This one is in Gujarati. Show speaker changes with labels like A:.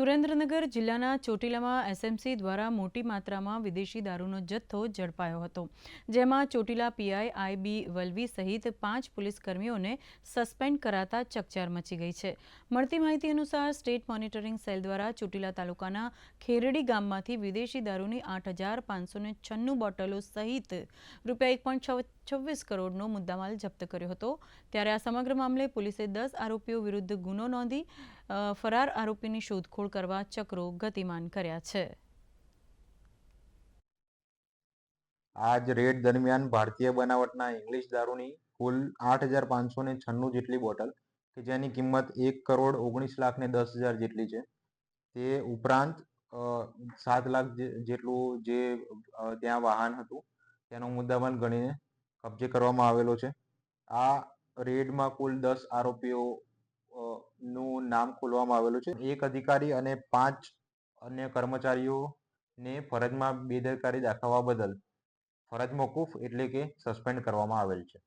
A: સુરેન્દ્રનગર જિલ્લાના ચોટીલામાં એસએમસી દ્વારા મોટી માત્રામાં વિદેશી દારૂનો જથ્થો ઝડપાયો હતો, જેમાં ચોટીલા પીઆઈ આઈબી વલવી સહિત 5 પોલીસ કર્મીઓને સસ્પેન્ડ કરાતા ચકચાર મચી ગઈ છે. મળતી માહિતી અનુસાર સ્ટેટ મોનિટરિંગ સેલ દ્વારા ચોટીલા તાલુકાના ખેરડી ગામમાંથી વિદેશી દારૂની 8,596 બોટલો સહિત રૂપિયા 1.26 કરોડનો મુદ્દામાલ જપ્ત કર્યો હતો. ત્યારે આ સમગ્ર મામલે પોલીસે 10 આરોપીઓ વિરુદ્ધ ગુનો નોંધી ફરાર આરોપીની શોધખોળ કરવા ચક્રો ગતિમાન કર્યા છે.
B: આજ રેડ દરમિયાન ભારતીય બનાવટના ઇંગ્લિશ દારૂની કુલ 8,596 જેટલી બોટલ કે જેની કિંમત 1,19,10,000 જેટલી છે. તે ઉપરાંત 7 લાખ જેટલું જે ત્યાં વાહન હતું તેનો મુદ્દામાલ ગણીને કબજે કરવામાં આવેલો છે. આ રેડમાં કુલ 10 આરોપીઓ નું નામ ખોલવામાં આવેલું છે. એક અધિકારી અને 5 અન્ય કર્મચારીઓને ફરજમાં બેદરકારી દાખવવા બદલ ફરજ મોકૂફ એટલે કે સસ્પેન્ડ કરવામાં આવેલ છે.